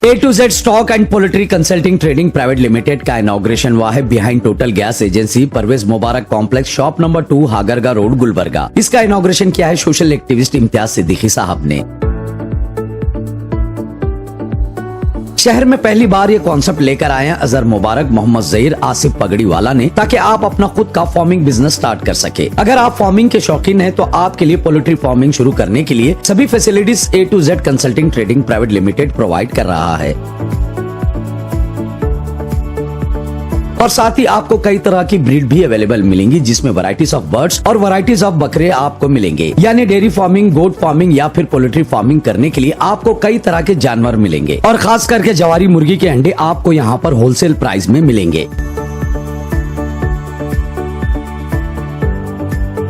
A to Z stock and poultry consulting trading private limited का inauguration हुआ है behind Total gas agency Parvez Mubarak complex shop number 2 Hagarga road Gulbarga. इसका inauguration किया है social activist Imtiaz Siddiqui साहब ने। शहर में पहली बार ये कॉन्सेप्ट लेकर आए हैं अजहर मुबारक, मोहम्मद जहीर, आसिफ पगड़ीवाला ने, ताकि आप अपना खुद का फार्मिंग बिजनेस स्टार्ट कर सके। अगर आप फार्मिंग के शौकीन हैं तो आपके लिए पोल्ट्री फार्मिंग शुरू करने के लिए सभी facilities A to Z consulting trading private limited provide कर रहा है। और साथ ही आपको कई तरह की ब्रीड भी अवेलेबल मिलेंगी, जिसमें वैरायटीज ऑफ बर्ड्स और वैरायटीज ऑफ बकरे आपको मिलेंगे। यानी डेयरी फार्मिंग, गोट फार्मिंग या फिर पोल्ट्री फार्मिंग करने के लिए आपको कई तरह के जानवर मिलेंगे। और खास करके जवारी मुर्गी के अंडे आपको यहाँ पर होलसेल प्राइस में मिलेंगे।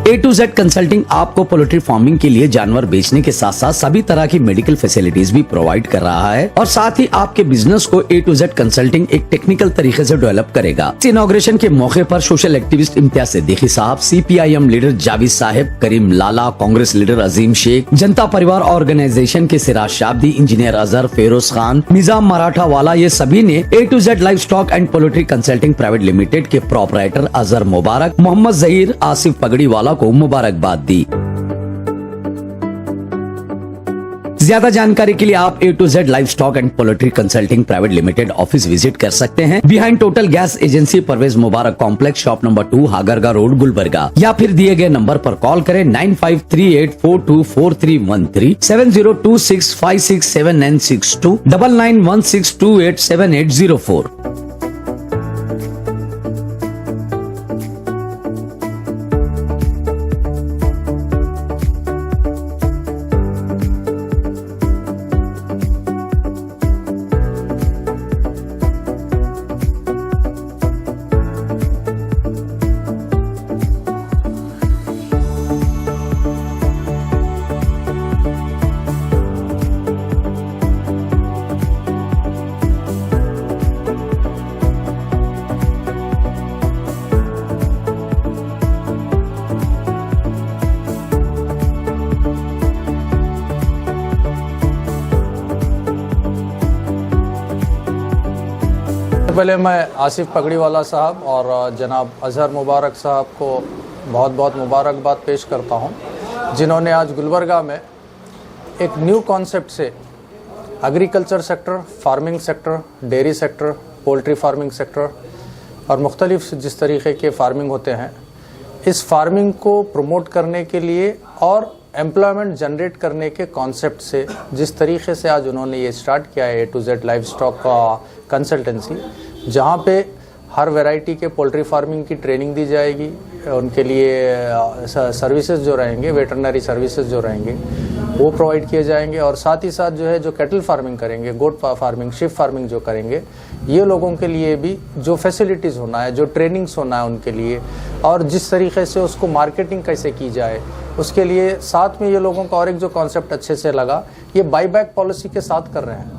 ए टू जेड कंसल्टिंग आपको पोल्ट्री फार्मिंग के लिए जानवर बेचने के साथ साथ सभी तरह की मेडिकल फैसिलिटीज भी प्रोवाइड कर रहा है। और साथ ही आपके बिजनेस को ए टू जेड कंसल्टिंग एक टेक्निकल तरीके से डेवलप करेगा। इस इनॉग्रेशन के मौके पर सोशल एक्टिविस्ट इम्तियाज सिद्दीकी साहब, CPIM leader Javed sahab, Karim Lala, Congress leader Azim Shaikh, Janata Parivar organisation के सिराज शाब्दी, इंजीनियर अजहर, फेरोज खान, निजाम मराठा वाला, ये सभी ने A to Z live stock and poultry consulting private limited के प्रोपराइटर अजहर मुबारक, मोहम्मद जहीर, आसिफ पगड़ीवाला को मुबारकबाद दी। ज्यादा जानकारी के लिए आप A to Z live stock and poultry consulting private limited office visit कर सकते हैं behind Total gas agency Parvez Mubarak complex shop number 2 Hagarga road Gulbarga, या फिर दिए गए नंबर पर कॉल करें 9538424313 7026567962 9916287804। पहले मैं आसिफ पगड़ीवाला साहब और जनाब अजहर मुबारक साहब को बहुत बहुत मुबारकबाद पेश करता हूं, जिन्होंने आज गुलबर्गा में एक न्यू कॉन्सेप्ट से agriculture sector, farming sector, dairy sector, poultry farming sector और मुख्तलिफ जिस तरीके के फार्मिंग होते हैं, इस फार्मिंग को प्रमोट करने के लिए और एम्प्लॉयमेंट जनरेट करने के कॉन्सेप्ट से जिस तरीके से आज उन्होंने ये स्टार्ट किया है A to Z live stock का कंसल्टेंसी, जहाँ पे हर वैरायटी के पोल्ट्री फार्मिंग की ट्रेनिंग दी जाएगी। उनके लिए सर्विसेज जो रहेंगे, वेटरनरी सर्विसेज जो रहेंगे वो प्रोवाइड किए जाएंगे। और साथ ही साथ जो है जो कैटल फार्मिंग करेंगे, गोट फार्मिंग, शिप फार्मिंग जो करेंगे, ये लोगों के लिए भी जो फैसिलिटीज़ होना है, जो ट्रेनिंग्स होना है उनके लिए, और जिस तरीके से उसको मार्केटिंग कैसे की जाए उसके लिए साथ में ये लोगों का और एक जो कॉन्सेप्ट अच्छे से लगा, ये बाईबैक पॉलिसी के साथ कर रहे हैं।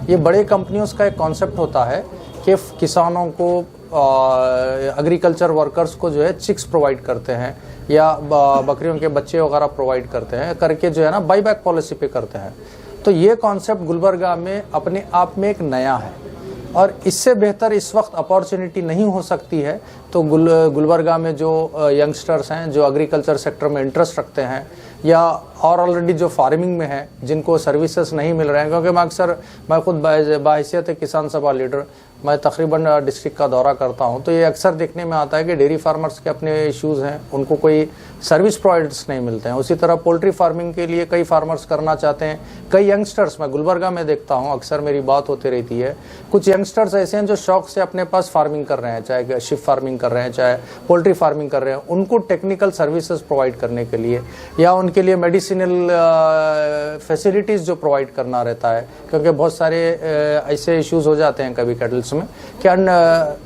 ये बड़े कंपनियों का एक कॉन्सेप्ट होता है कि किसानों को, एग्रीकल्चर वर्कर्स को जो है चिक्स प्रोवाइड करते हैं या बकरियों के बच्चे वगैरह प्रोवाइड करते हैं, करके जो है ना बाईबैक पॉलिसी पे करते हैं। तो ये कॉन्सेप्ट गुलबर्गा में अपने आप में एक नया है और इससे बेहतर इस वक्त अपॉर्चुनिटी नहीं हो सकती है। तो गुलबर्गा में जो यंगस्टर्स हैं, जो एग्रीकल्चर सेक्टर में इंटरेस्ट रखते हैं या और ऑलरेडी जो फार्मिंग में है, जिनको सर्विसेज नहीं मिल रहे हैं, क्योंकि मैं खुद बाहिसियत किसान सभा लीडर मैं तकरीबन डिस्ट्रिक्ट का दौरा करता हूं, तो ये अक्सर देखने में आता है कि डेयरी फार्मर्स के अपने इश्यूज़ हैं, उनको कोई सर्विस प्रोवाइडर्स नहीं मिलते हैं। उसी तरह पोल्ट्री फार्मिंग के लिए कई फार्मर्स करना चाहते हैं। कई यंगस्टर्स मैं गुलबर्गा में देखता हूं, अक्सर मेरी बात होती रहती है, कुछ यंगस्टर्स ऐसे हैं जो शौक से अपने पास फार्मिंग कर रहे हैं, चाहे शिप फार्मिंग कर रहे हैं, चाहे पोल्ट्री फार्मिंग कर रहे हैं। उनको टेक्निकल सर्विसेज प्रोवाइड करने के लिए या उनके लिए मेडिसिनल फैसिलिटीज़ जो प्रोवाइड करना रहता है, क्योंकि बहुत सारे ऐसे इश्यूज़ हो जाते हैं कभी कैटल्स में कि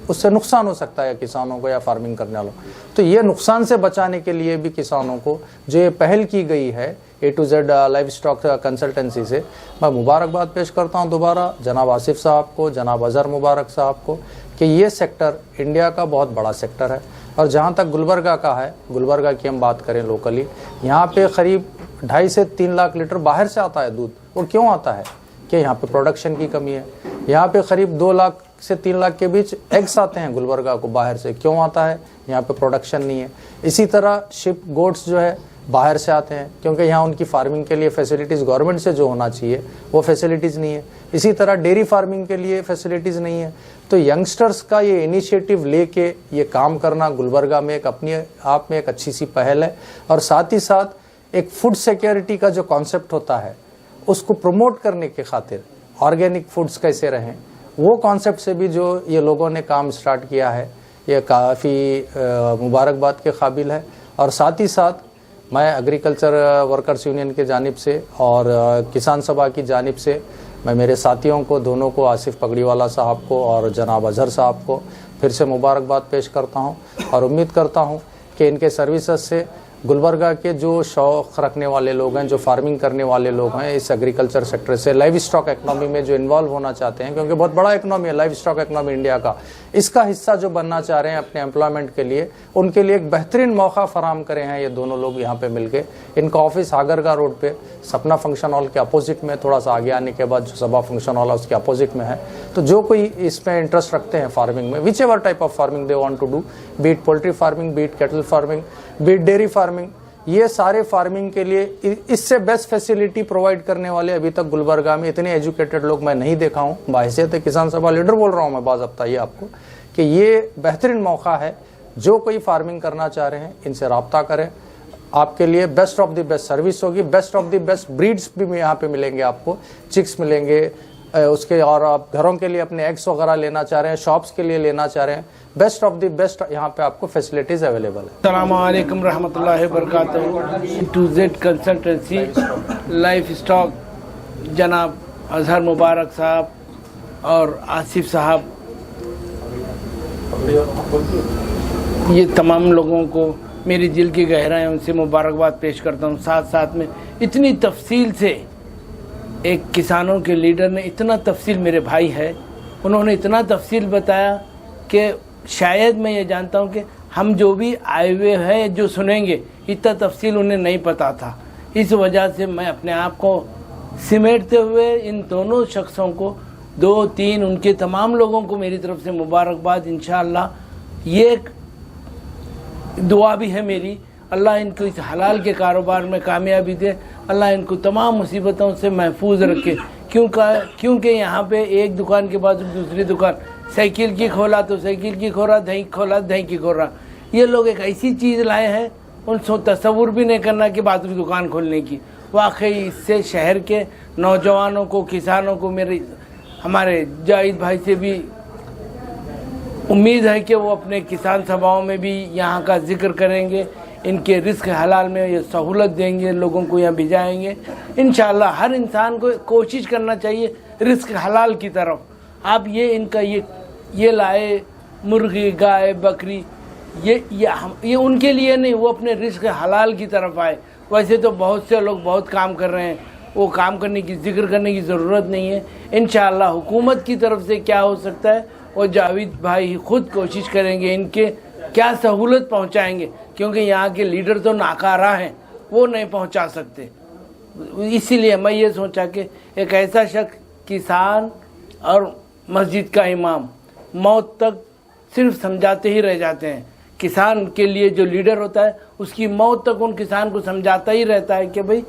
उससे नुकसान हो सकता है किसानों को या फार्मिंग करने वालों। तो ये नुकसान से बचाने के लिए भी किसानों को जो ये पहल की गई है A to Z live stock consultancy से, मैं मुबारकबाद पेश करता हूं दोबारा जनाब आसिफ साहब को, जनाब अजहर मुबारक साहब को, कि ये सेक्टर इंडिया का बहुत बड़ा सेक्टर है। और जहाँ तक गुलबर्गा का है, गुलबर्गा की हम बात करें लोकली, यहाँ पे करीब 2.5 से 3 लाख लीटर बाहर से आता है दूध। और क्यों आता है? कि यहाँ पे प्रोडक्शन की कमी है। यहाँ पे करीब 2 लाख से 3 लाख के बीच एग्स आते हैं गुलबर्गा को बाहर से। क्यों आता है? यहाँ पे प्रोडक्शन नहीं है। इसी तरह शिप गोड्स जो है बाहर से आते हैं, क्योंकि यहाँ उनकी फार्मिंग के लिए फैसिलिटीज़ गवर्नमेंट से जो होना चाहिए वो फैसिलिटीज़ नहीं है। इसी तरह डेयरी फार्मिंग के लिए फैसिलिटीज़ नहीं है। तो यंगस्टर्स का ये इनिशिएटिव लेके ये काम करना गुलबर्गा में एक अपनी आप में एक अच्छी सी पहल है। और साथ ही साथ एक फूड सिक्योरिटी का जो कॉन्सेप्ट होता है उसको प्रमोट करने के खातिर ऑर्गेनिक फूड्स कैसे रहें, वो कॉन्सेप्ट से भी जो ये लोगों ने काम स्टार्ट किया है ये काफ़ी मुबारकबाद के काबिल है। और साथ ही साथ मैं एग्रीकल्चर वर्कर्स यूनियन के जानिब से और किसान सभा की जानिब से मैं मेरे साथियों को दोनों को, आसिफ पगड़ीवाला साहब को और जनाब अजहर साहब को फिर से मुबारकबाद पेश करता हूं और उम्मीद करता हूं कि इनके सर्विसेज से गुलबर्गा के जो शौक़ रखने वाले लोग हैं, जो फार्मिंग करने वाले लोग हैं, इस एग्रीकल्चर सेक्टर से लाइव स्टॉक इकनॉमी में जो इन्वॉल्व होना चाहते हैं, क्योंकि बहुत बड़ा इकनॉमी है लाइव स्टॉक इकनॉमी इंडिया का, इसका हिस्सा जो बनना चाह रहे हैं अपने एम्प्लॉयमेंट के लिए, उनके लिए एक बेहतरीन मौका फराम करे हैं ये दोनों लोग यहाँ पे मिलके। इनका ऑफिस आगरगा रोड पे सपना फंक्शन हॉल के अपोजिट में, थोड़ा सा आगे आने के बाद जो सभा फंक्शन हॉल है उसके अपोजिट में है। तो जो कोई इसमें इंटरेस्ट रखते हैं फार्मिंग में, whichever type of farming they want to do, be it poultry farming, be it cattle farming, be it dairy farming, ये सारे फार्मिंग के लिए इससे बेस्ट फैसिलिटी प्रोवाइड करने वाले अभी तक गुलबर्गा में इतने एजुकेटेड लोग मैं नहीं देखा हूँ। बाहिसियत किसान सभा लीडर बोल रहा हूँ मैं बाज़ाब्ता ये आपको कि ये बेहतरीन मौका है। जो कोई फार्मिंग करना चाह रहे हैं इनसे रब्ता करें, आपके लिए best of the best service होगी, best of the best breeds भी यहाँ पे मिलेंगे आपको, चिक्स मिलेंगे उसके, और आप घरों के लिए अपने एग्स वगैरह लेना चाह रहे हैं, शॉप्स के लिए लेना चाह रहे हैं, बेस्ट ऑफ द बेस्ट यहाँ पे आपको फैसिलिटीज अवेलेबल है। अस्सलामु अलैकुम रहमतुल्लाहि बरकातहू। A-to-Z कंसल्टेंसी लाइफ स्टॉक जनाब अजहर मुबारक साहब और आसिफ साहब, ये तमाम लोगों को मेरी दिल की गहराई उनसे मुबारकबाद पेश करता हूँ। साथ साथ में इतनी तफसील से एक किसानों के लीडर ने, इतना तफसील मेरे भाई है, उन्होंने इतना तफसील बताया कि शायद मैं ये जानता हूँ कि हम जो भी आए हुए हैं जो सुनेंगे इतना तफसील उन्हें नहीं पता था। इस वजह से मैं अपने आप को सिमेटते हुए इन दोनों शख्सों को 2-3 उनके तमाम लोगों को मेरी तरफ से मुबारकबाद। इंशाअल्लाह ये एक दुआ भी है मेरी, अल्लाह इनको इस हलाल के कारोबार में कामयाबी दे, अल्लाह इनको तमाम मुसीबतों से महफूज रखे। क्योंकि यहाँ पे एक दुकान के बाद दूसरी दुकान, साइकिल की खोला तो साइकिल की खोला, दही खोला दही की खोला। ये लोग एक ऐसी चीज़ लाए हैं उनको तस्वुर भी नहीं करना कि बाद में दुकान खोलने की। वाकई इससे शहर के नौजवानों को, किसानों को, हमारे जाहिद भाई से भी उम्मीद है कि वो अपने किसान सभाओं में भी यहाँ का जिक्र करेंगे, इनके रिस्क हलाल में ये सहूलत देंगे, लोगों को यहाँ भिजाएंगे। इंशाअल्लाह हर इंसान को कोशिश करना चाहिए रिस्क हलाल की तरफ। आप ये इनका ये लाए मुर्गी, गाय, बकरी, ये उनके लिए नहीं, वो अपने रिस्क हलाल की तरफ आए। वैसे तो बहुत से लोग बहुत काम कर रहे हैं, वो काम करने की जिक्र करने की ज़रूरत नहीं है। इंशाअल्लाह हुकूमत की तरफ से क्या हो सकता है वो जावेद भाई खुद कोशिश करेंगे, इनके क्या सहूलत पहुंचाएंगे, क्योंकि यहाँ के लीडर तो नाकारा हैं, वो नहीं पहुंचा सकते। इसीलिए मैं ये सोचा कि एक ऐसा शख्स, किसान और मस्जिद का इमाम, मौत तक सिर्फ समझाते ही रह जाते हैं। किसान के लिए जो लीडर होता है उसकी मौत तक उन किसान को समझाता ही रहता है कि भाई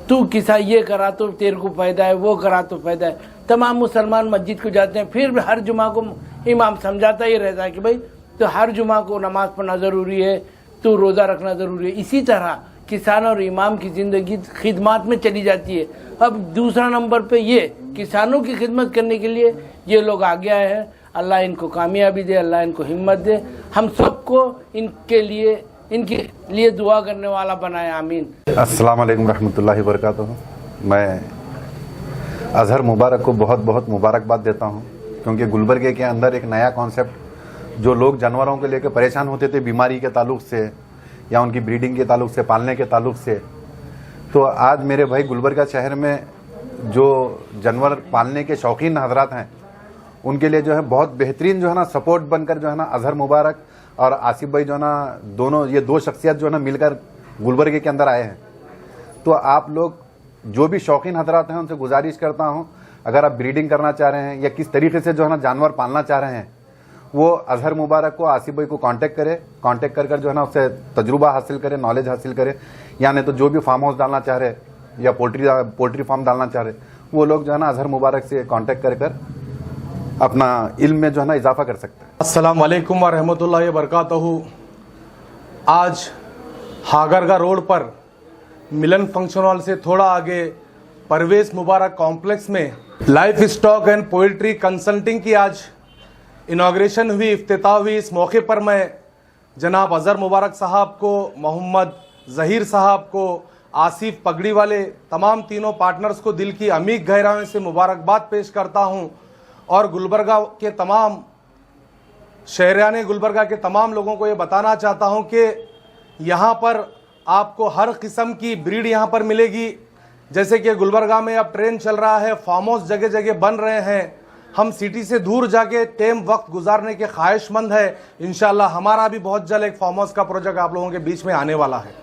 तू किसान ये करा तो तेरे को फ़ायदा है, वो करा तो फ़ायदा है। तमाम मुसलमान मस्जिद को जाते हैं, फिर हर जुमा को इमाम समझाता ही रहता है कि भाई तो हर जुमा को नमाज पढ़ना ज़रूरी है, तो रोज़ा रखना ज़रूरी है। इसी तरह किसान और इमाम की ज़िंदगी खिदमत में चली जाती है। अब दूसरा नंबर पे ये किसानों की खिदमत करने के लिए ये लोग आगे आए हैं। अल्लाह इनको कामयाबी दे, अल्लाह इनको हिम्मत दे, हम सबको इनके लिए दुआ करने वाला बनाए, आमीन। अस्सलाम वालेकुम रहमतुल्लाहि वबरकातुहू। मैं अजहर मुबारक को बहुत बहुत मुबारकबाद देता हूँ, क्योंकि गुलबर्गे के अंदर एक नया कॉन्सेप्ट, जो लोग जानवरों को लेकर परेशान होते थे बीमारी के ताल्लुक से या उनकी ब्रीडिंग के ताल्लुक से, पालने के ताल्लुक से, तो आज मेरे भाई गुलबर्गा शहर में जो जानवर पालने के शौकीन हजरात हैं उनके लिए जो है बहुत बेहतरीन जो है ना सपोर्ट बनकर जो है ना अजहर मुबारक और आसिफ भाई जो है ना दोनों, ये दो शख्सियत जो है ना मिलकर गुलबर्गे के अंदर आए हैं। तो आप लोग जो भी शौकीन हजरात हैं उनसे गुजारिश करता हूं, अगर आप ब्रीडिंग करना चाह रहे हैं या किस तरीके से जो है ना जानवर पालना चाह रहे हैं, वो अजहर मुबारक को, आसिफ भाई को कांटेक्ट कर जो है ना उससे तजुर्बा हासिल करे, नॉलेज हासिल करे। या नहीं तो जो भी फार्म हाउस डालना चाह रहे या पोल्ट्री फार्म डालना चाह रहे, वो लोग जो है ना अजहर मुबारक से कांटेक्ट कर अपना इल्म में जो है ना इजाफा कर सकते हैं। अस्सलाम वालेकुम व रहमतुल्लाहि व बरकातहू। आज हागरगा रोड पर मिलन फंक्शन हॉल से थोड़ा आगे परवेज मुबारक कॉम्प्लेक्स में life stock and poultry consulting की आज इनॉग्रेशन हुई, इफ्तिताह हुई। इस मौके पर मैं जनाब अजहर मुबारक साहब को, मोहम्मद ज़हीर साहब को, आसिफ पगड़ी वाले तमाम तीनों पार्टनर्स को दिल की अमीर गहराइयों से मुबारकबाद पेश करता हूं और गुलबर्गा के तमाम शहराने गुलबर्गा के तमाम लोगों को ये बताना चाहता हूं कि यहाँ पर आपको हर किस्म की ब्रीड यहाँ पर मिलेगी। जैसे कि गुलबर्गा में अब ट्रेंड चल रहा है, फार्म हाउस जगह जगह बन रहे हैं। हम सिटी से दूर जाके टाइम वक्त गुजारने के ख्वाहिशमंद है। इंशाल्लाह हमारा भी बहुत जल्द एक फार्म हाउस का प्रोजेक्ट आप लोगों के बीच में आने वाला है।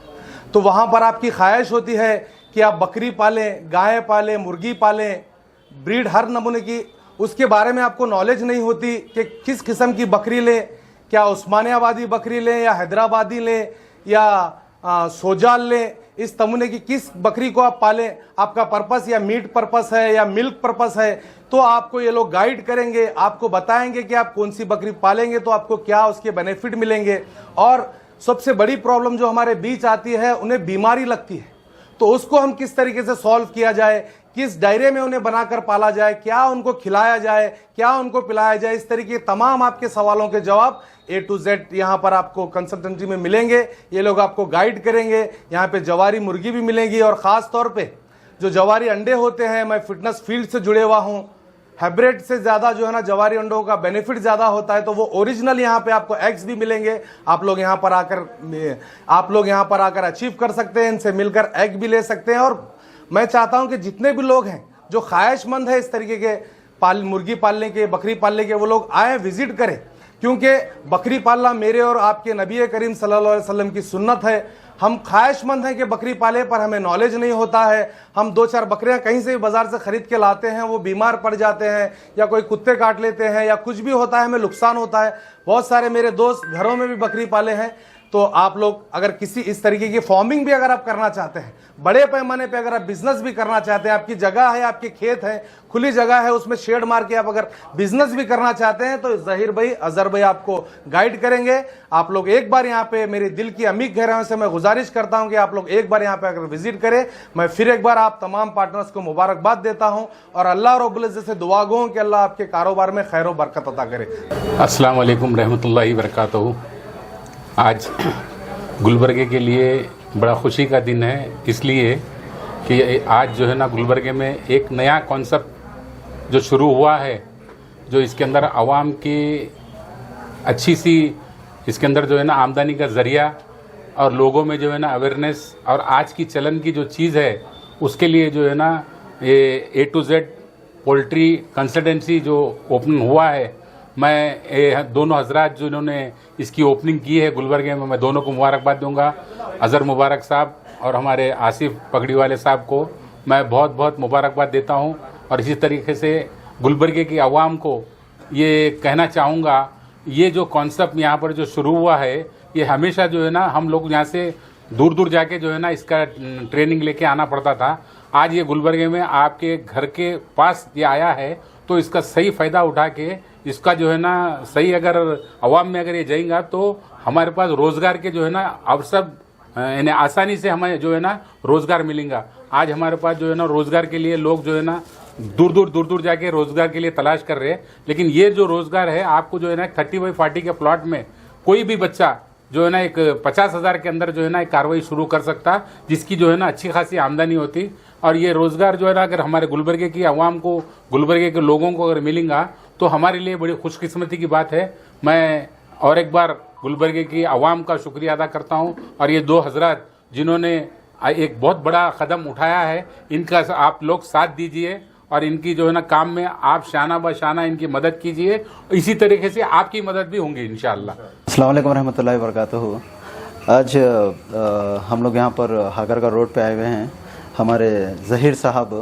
तो वहाँ पर आपकी ख्वाहिश होती है कि आप बकरी पालें, गाय पालें, मुर्गी पालें, ब्रीड हर नमूने की, उसके बारे में आपको नॉलेज नहीं होती कि किस किस्म की बकरी लें, क्या उस्मानियाबादी बकरी लें या हैदराबादी लें या सोजाल लें, इस नमूने की किस बकरी को आप पालें, आपका पर्पस या मीट पर्पस है या मिल्क पर्पस है, तो आपको ये लोग गाइड करेंगे, आपको बताएंगे कि आप कौन सी बकरी पालेंगे तो आपको क्या उसके बेनिफिट मिलेंगे। और सबसे बड़ी प्रॉब्लम जो हमारे बीच आती है, उन्हें बीमारी लगती है, तो उसको हम किस तरीके से सॉल्व किया जाए, किस दायरे में उन्हें बनाकर पाला जाए, क्या उनको खिलाया जाए, क्या उनको पिलाया जाए, इस तरीके तमाम आपके सवालों के जवाब A to Z यहाँ पर आपको कंसल्टेंसी में मिलेंगे। ये लोग आपको गाइड करेंगे। यहाँ पे जवारी मुर्गी भी मिलेंगी और ख़ास तौर पे जो जवारी अंडे होते हैं, मैं फिटनेस फील्ड से जुड़े हुआ हूँ, हाइब्रिड से ज़्यादा जो है ना जवारी अंडों का बेनिफिट ज़्यादा होता है, तो वो ओरिजिनल यहाँ पे आपको एग्स भी मिलेंगे। आप लोग यहाँ पर आकर अचीव कर सकते हैं, इनसे मिलकर एग भी ले सकते हैं। और मैं चाहता हूँ कि जितने भी लोग हैं जो ख्वाहिशमंद है इस तरीके के मुर्गी पालने के, बकरी पालने के, वो लोग आए, विजिट करें, क्योंकि बकरी पालना मेरे और आपके नबी करीम सल्लल्लाहु अलैहि वसल्लम की सुन्नत है। हम ख्वाहिशमंद हैं कि बकरी पाले, पर हमें नॉलेज नहीं होता है। हम 2-4 बकरियां कहीं से भी बाजार से खरीद के लाते हैं, वो बीमार पड़ जाते हैं या कोई कुत्ते काट लेते हैं या कुछ भी होता है, हमें नुकसान होता है। बहुत सारे मेरे दोस्त घरों में भी बकरी पाले हैं। तो आप लोग अगर किसी इस तरीके की फार्मिंग भी अगर आप करना चाहते हैं, बड़े पैमाने पे अगर आप बिजनेस भी करना चाहते हैं, आपकी जगह है, आपके खेत है, खुली जगह है, उसमें शेड मार के आप अगर बिजनेस भी करना चाहते हैं, तो ज़हीर भाई, अजहर भाई आपको गाइड करेंगे। आप लोग एक बार यहाँ पे, मेरे दिल की अमीर गहराइयों से मैं गुजारिश करता हूँ कि आप लोग एक बार यहाँ पे अगर विजिट करें। मैं फिर एक बार आप तमाम पार्टनर्स को मुबारकबाद देता हूँ और अल्लाह रब्बुल इज्जत से दुआ गो कि अल्लाह आपके कारोबार में खैर व बरकत अता करे। अस्सलाम वालेकुम रहमतुल्लाहि व बरकातहू। आज गुलबर्गे के लिए बड़ा खुशी का दिन है, इसलिए कि आज जो है ना गुलबर्गे में एक नया कॉन्सेप्ट जो शुरू हुआ है, जो इसके अंदर आवाम की अच्छी सी इसके अंदर जो है ना आमदनी का ज़रिया और लोगों में जो है ना अवेयरनेस और आज की चलन की जो चीज़ है, उसके लिए जो है ना ये A to Z poultry consultancy जो ओपन हुआ है, मैं दोनों हजरात जिन्होंने इसकी ओपनिंग की है गुलबर्गे में, मैं दोनों को मुबारकबाद दूंगा। अजहर मुबारक साहब और हमारे आसिफ पगड़ी वाले साहब को मैं बहुत बहुत मुबारकबाद देता हूं। और इसी तरीके से गुलबर्गे की आवाम को ये कहना चाहूँगा, ये जो कॉन्सेप्ट यहाँ पर जो शुरू हुआ है, ये हमेशा जो है ना हम लोग यहाँ से दूर दूर जाके जो है ना इसका ट्रेनिंग लेके आना पड़ता था। आज ये गुलबर्गे में आपके घर के पास ये आया है, तो इसका सही फ़ायदा उठा के इसका जो है ना सही अगर अवाम में अगर ये जाएगा, तो हमारे पास रोज़गार के जो है ना अवसर यानी आसानी से हमें जो है ना रोज़गार मिलेगा। आज हमारे पास जो है ना रोज़गार के लिए लोग जो है ना दूर दूर जाके रोज़गार के लिए तलाश कर रहे हैं, लेकिन ये जो रोज़गार है आपको जो है ना 30/40 के प्लॉट में कोई भी बच्चा जो है ना एक 50,000 के अंदर जो है ना एक कार्रवाई शुरू कर सकता, जिसकी जो है ना अच्छी खासी आमदनी होती। और ये रोज़गार जो है ना अगर हमारे गुलबर्गे की आवाम को, गुलबर्गे के लोगों को अगर मिलेगा, तो हमारे लिए बड़ी खुशकिस्मती की बात है। मैं और एक बार गुलबर्गे की आवाम का शुक्रिया अदा करता हूँ। और ये 2 हजरात जिन्होंने एक बहुत बड़ा कदम उठाया है, इनका आप लोग साथ दीजिए और इनकी जो है ना काम में आप शाना बशाना इनकी मदद कीजिए। इसी तरीके से आपकी मदद भी होंगी इंशाअल्लाह। अस्सलाम वालेकुम रहमतुल्लाहि व बरकातहू। आज हम लोग यहाँ पर हागरगा रोड पे आए हुए हैं। हमारे ज़हीर साहब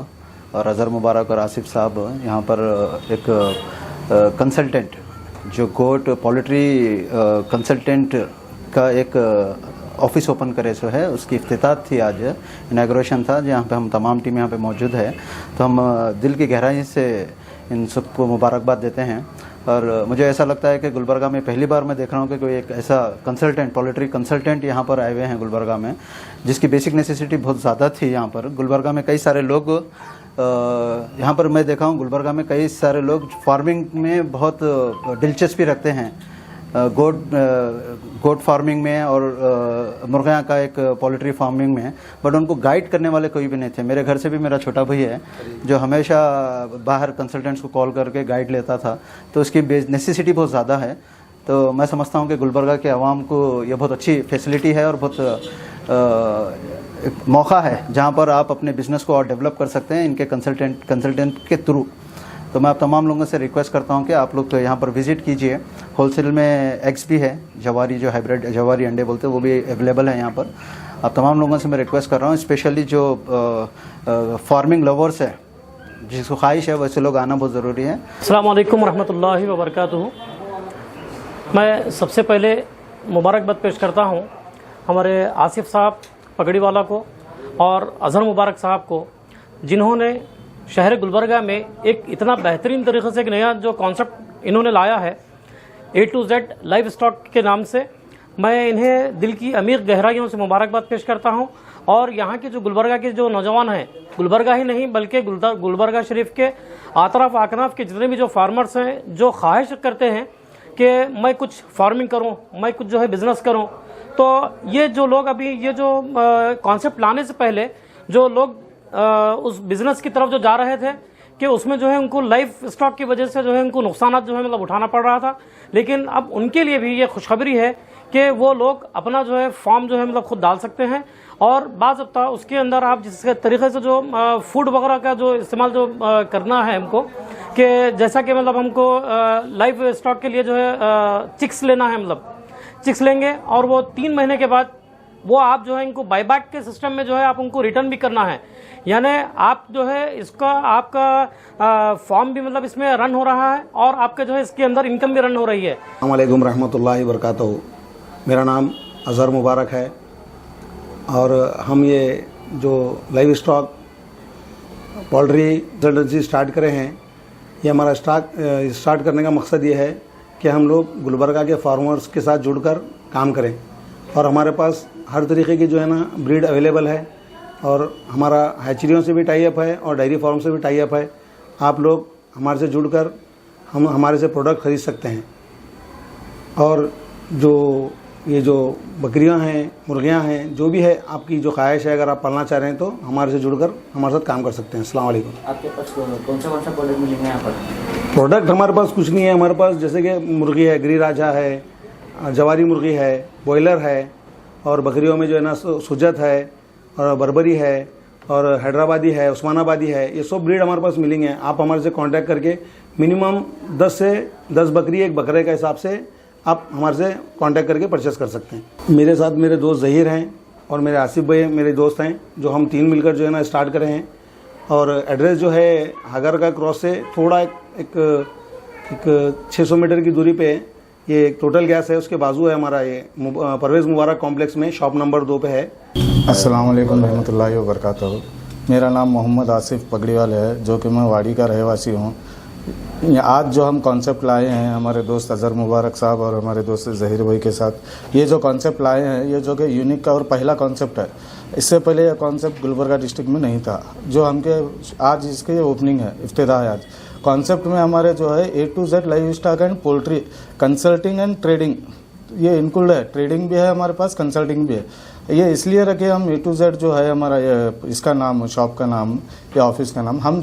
और अज़हर मुबारक और आसिफ साहब यहाँ पर एक कंसल्टेंट जो गोट पोल्ट्री कंसल्टेंट का एक ऑफिस ओपन करे सो है, उसकी इफ्तिताह थी आज, इनाग्रेशन था जहाँ पे हम तमाम टीम यहाँ पे मौजूद है। तो हम दिल की गहराई से इन सबको मुबारकबाद देते हैं। और मुझे ऐसा लगता है कि गुलबर्गा में पहली बार मैं देख रहा हूँ कि कोई एक ऐसा कंसल्टेंट, पोल्ट्री कंसल्टेंट यहाँ पर आए हुए हैं गुलबर्गा में, जिसकी बेसिक नेसेसिटी बहुत ज़्यादा थी। यहाँ पर गुलबर्गा में कई सारे लोग यहाँ पर मैं देखा हूँ गुलबर्गा में कई सारे लोग फार्मिंग में बहुत दिलचस्पी रखते हैं, गोट फार्मिंग में और मुर्गियाँ का एक पोल्ट्री फार्मिंग में, बट उनको गाइड करने वाले कोई भी नहीं थे। मेरे घर से भी मेरा छोटा भाई है जो हमेशा बाहर कंसल्टेंट्स को कॉल करके गाइड लेता था, तो उसकी नेसेसिटी बहुत ज़्यादा है। तो मैं समझता हूँ कि गुलबर्गा के आवाम को ये बहुत अच्छी फैसिलिटी है और बहुत एक मौका है जहाँ पर आप अपने बिज़नेस को और डेवलप कर सकते हैं इनके कंसल्टेंट के थ्रू। तो मैं आप तमाम लोगों से रिक्वेस्ट करता हूं कि आप लोग तो यहाँ पर विज़िट कीजिए। होलसेल में एग्स भी है, जवारी जो हाइब्रिड जवारी अंडे बोलते हैं वो भी अवेलेबल है यहाँ पर। आप तमाम लोगों से मैं रिक्वेस्ट कर रहा हूँ, स्पेशली जो फार्मिंग लवर्स है, जिसको ख्वाहिश है वैसे लोग आना बहुत ज़रूरी है। अस्सलाम वालेकुम रहमतुल्लाहि व बरकातुहू। मैं सबसे पहले मुबारकबाद पेश करता हूँ हमारे आसिफ साहब पगड़ी वाला को और अज़हर मुबारक साहब को, जिन्होंने शहर गुलबर्गा में एक इतना बेहतरीन तरीके से एक नया जो कॉन्सेप्ट इन्होंने लाया है A to Z live stock के नाम से। मैं इन्हें दिल की अमीर गहराइयों से मुबारकबाद पेश करता हूं। और यहाँ के जो गुलबर्गा के जो नौजवान हैं, गुलबर्गा ही नहीं बल्कि गुलबर्गा शरीफ के आतराफ आकनाफ के जितने भी जो फार्मर्स हैं, जो ख्वाहिश करते हैं कि मैं कुछ फार्मिंग करूं, मैं कुछ जो है बिज़नेस करूं, तो ये जो लोग अभी ये जो कॉन्सेप्ट लाने से पहले जो लोग उस बिज़नेस की तरफ जो जा रहे थे कि उसमें जो है उनको लाइफ स्टॉक की वजह से जो है उनको नुकसान जो है मतलब उठाना पड़ रहा था, लेकिन अब उनके लिए भी ये खुशखबरी है कि वो लोग अपना जो है फार्म जो है मतलब खुद डाल सकते हैं। और बाज़ाब्ता उसके अंदर आप जिस तरीके से जो फूड वगैरह का जो इस्तेमाल जो करना है हमको, कि जैसा कि मतलब हमको लाइफ स्टॉक के लिए जो है चिक्स लेना है, मतलब चिक्स लेंगे और वो 3 महीने के बाद वो आप जो है इनको बाईबैक के सिस्टम में जो है आप उनको रिटर्न भी करना है। यानी आप जो है इसका आपका फॉर्म भी मतलब इसमें रन हो रहा है और आपका जो है इसके अंदर इनकम भी रन हो रही है। अस्सलाम वालेकुम रहमतुल्लाहि व बरकातहू। मेरा नाम अज़हर मुबारक है और हम ये जो live stock poultry consultancy start करे हैं, ये हमारा स्टार्ट करने का मकसद ये है कि हम लोग गुलबर्गा के फार्मर्स के साथ जुड़कर काम करें। और हमारे पास हर तरीके की जो है ना ब्रीड अवेलेबल है और हमारा हैचरियों से भी टाई अप है और डेयरी फार्म से भी टाई अप है। आप लोग हमारे से जुड़कर हम हमारे से प्रोडक्ट खरीद सकते हैं। और जो ये जो बकरियां हैं, मुर्गियां हैं, जो भी है आपकी जो ख्वाहिश है, अगर आप पालना चाह रहे हैं तो हमारे से जुड़कर हमारे साथ काम कर सकते हैं। अस्सलाम वालेकुम। आपके पास कौन सा प्रोडक्ट मिलेंगे यहाँ पर? प्रोडक्ट हमारे पास कुछ नहीं है। हमारे पास जैसे कि मुर्गी है, गिरिराजा है, जवारी मुर्गी है, बॉयलर है, और बकरियों में जो है ना सुजत है और बर्बरी है और हैदराबादी है, उस्मानाबादी है, ये सब ब्रीड हमारे पास मिलेंगे। आप हमारे से कांटेक्ट करके मिनिमम 10 बकरी एक बकरे का हिसाब से आप हमारे से कांटेक्ट करके परचेस कर सकते हैं। मेरे साथ मेरे दोस्त ज़हीर हैं और मेरे आसिफ भाई मेरे दोस्त हैं, जो हम 3 मिलकर जो है ना स्टार्ट करे हैं। और एड्रेस जो है हागर का क्रॉस से थोड़ा एक 600 मीटर की दूरी पे ये टोटल गैस है, उसके बाजू है हमारा ये परवेज़ मुबारक कॉम्प्लेक्स में शॉप नंबर 2 पे है। अस्सलाम वालेकुम रहमतुल्लाहि व बरकातहू। मेरा नाम मोहम्मद आसिफ पगड़ीवाल है, जो कि मैं वाड़ी का रहवासी हूँ। आज जो हम कॉन्सेप्ट लाए हैं हमारे दोस्त अज़हर मुबारक साहब और हमारे दोस्त ज़हीर भाई के साथ, ये जो कॉन्सेप्ट लाए हैं ये जो कि यूनिक का और पहला कॉन्सेप्ट है। इससे पहले यह कॉन्सेप्ट गुलबर्गा डिस्ट्रिक्ट में नहीं था, जो हमके आज इसके ओपनिंग है, इफ्तिताह है आज। कॉन्सेप्ट में हमारे जो है A to Z live stock and poultry consulting and trading ये इंक्लूड है। ट्रेडिंग भी है हमारे पास, कंसल्टिंग भी है। ये इसलिए रखे हम A to Z जो है हमारा ये इसका नाम, शॉप का नाम या ऑफिस का नाम। हम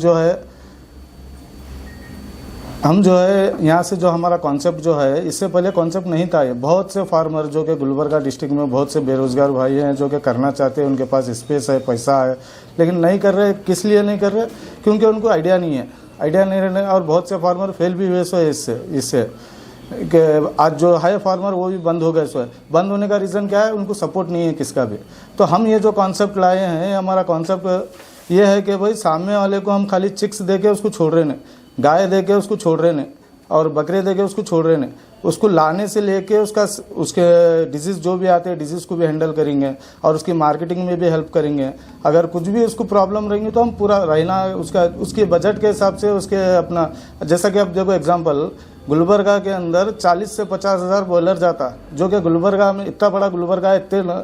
जो है यहाँ से जो हमारा कॉन्सेप्ट जो है, इससे पहले कॉन्सेप्ट नहीं था। ये बहुत से फार्मर जो कि गुलबर्गा डिस्ट्रिक्ट में बहुत से बेरोजगार भाई हैं जो कि करना चाहते हैं, उनके पास स्पेस है, पैसा है, लेकिन नहीं कर रहे। किस लिए नहीं कर रहे? क्योंकि उनको आइडिया नहीं है। आइडिया नहीं रहने और बहुत से फार्मर फेल भी हुए सो है इससे कि आज जो है फार्मर वो भी बंद हो गए सो है। बंद होने का रीज़न क्या है? उनको सपोर्ट नहीं है किसका भी। तो हम ये जो कॉन्सेप्ट लाए हैं, हमारा कॉन्सेप्ट ये है कि भाई सामने वाले को हम खाली चिक्स दे के उसको छोड़ रहे नहीं, गाय दे के उसको छोड़ रहे नहीं और बकरे दे के उसको छोड़ रहे नहीं, उसको लाने से लेके उसके डिजीज़ जो भी आते हैं डिजीज़ को भी हैंडल करेंगे और उसकी मार्केटिंग में भी हेल्प करेंगे। अगर कुछ भी उसको प्रॉब्लम रहेंगी तो हम पूरा रहना उसके बजट के हिसाब से उसके अपना, जैसा कि आप देखो एग्जांपल गुलबर्गा के अंदर 40 से 50 हज़ार बॉयलर जाता, जो कि गुलबर्गा में इतना बड़ा गुलबर्गा है,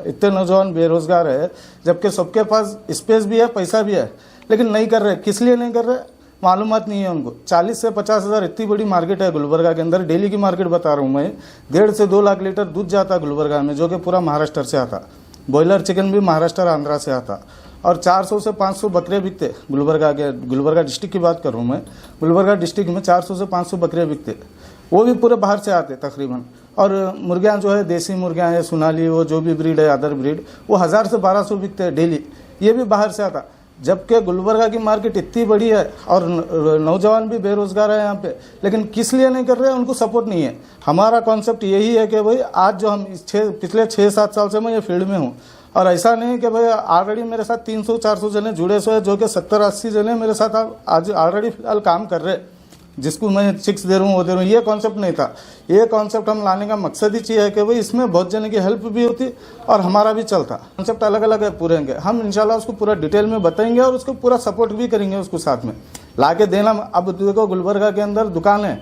इतने नौजवान बेरोजगार है, जबकि सबके पास स्पेस भी है, पैसा भी है, लेकिन नहीं कर रहे। किस लिए नहीं कर रहे मालूमात नहीं है उनको। 40 से 50 हज़ार इतनी बड़ी मार्केट है गुलबर्गा के अंदर, डेली की मार्केट बता रहा हूँ मैं। 1.5 से 2 लाख लीटर दूध जाता गुलबर्गा में, जो कि पूरा महाराष्ट्र से आता। बॉयलर चिकन भी महाराष्ट्र आंध्रा से आता और 400 से 500 बकरे बिकते गुलबर्गा डिस्ट्रिक्ट की बात कर रहा हूँ मैं। गुलबर्गा डिस्ट्रिक्ट में 400 से 500 बकरे बिकते, वो भी पूरे बाहर से आते तकरीबन। और मुर्गियाँ जो है देसी मुर्गियाँ है, सोनाली, वो जो भी ब्रीड है अदर ब्रीड, वो 1000 से 1200 बिकते हैं डेली, ये भी बाहर से आता। जबकि गुलबर्गा की मार्केट इतनी बड़ी है और नौजवान भी बेरोजगार है यहाँ पे, लेकिन किस लिए नहीं कर रहे हैं, उनको सपोर्ट नहीं है। हमारा कॉन्सेप्ट यही है कि भाई आज जो हम पिछले 6-7 साल से मैं ये फील्ड में हूँ, और ऐसा नहीं कि भाई ऑलरेडी मेरे साथ 300-400 जने जुड़े हुए हैं, जो कि 70-80 जने मेरे साथ आज ऑलरेडी फिलहाल काम कर रहे हैं, जिसको मैं चिक्स दे रहा हूँ वो दे रहा हूँ। ये कॉन्सेप्ट नहीं था। ये कॉन्सेप्ट हम लाने का मकसद ही है कि भाई इसमें बहुत जने की हेल्प भी होती और हमारा भी चलता। कॉन्सेप्ट अलग अलग है पूरे के, हम इंशाल्लाह उसको पूरा डिटेल में बताएंगे और उसको पूरा सपोर्ट भी करेंगे उसको साथ में ला के देना। अब देखो गुलबर्गा के अंदर दुकान है,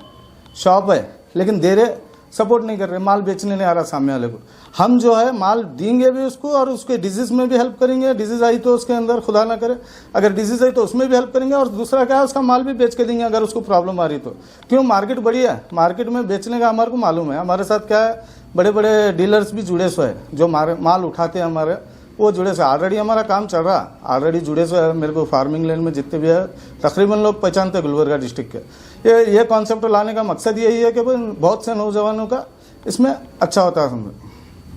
शॉप है, लेकिन दे रहे सपोर्ट नहीं कर रहे, माल बेचने नहीं आ रहा सामने वाले को। हम जो है माल देंगे भी उसको और उसके डिजीज में भी हेल्प करेंगे। डिजीज आई तो उसके अंदर खुदा ना करे, अगर डिजीज आई तो उसमें भी हेल्प करेंगे, और दूसरा क्या है उसका माल भी बेच के देंगे अगर उसको प्रॉब्लम आ रही तो। क्यों, मार्केट बड़ी है, मार्केट में बेचने का हमारे को मालूम है। हमारे साथ क्या है, बड़े बड़े डीलर्स भी जुड़े हुए हैं जो माल उठाते हैं हमारे, वो जुड़े से ऑलरेडी हमारा काम चल रहा, ऑलरेडी जुड़े से है। मेरे को फार्मिंग लैंड में जितने भी है तकरीबन लोग पहचानते हैं गुलबर्गा डिस्ट्रिक्ट के। ये कॉन्सेप्ट लाने का मकसद यही है कि भाई बहुत से नौजवानों का इसमें अच्छा होता है।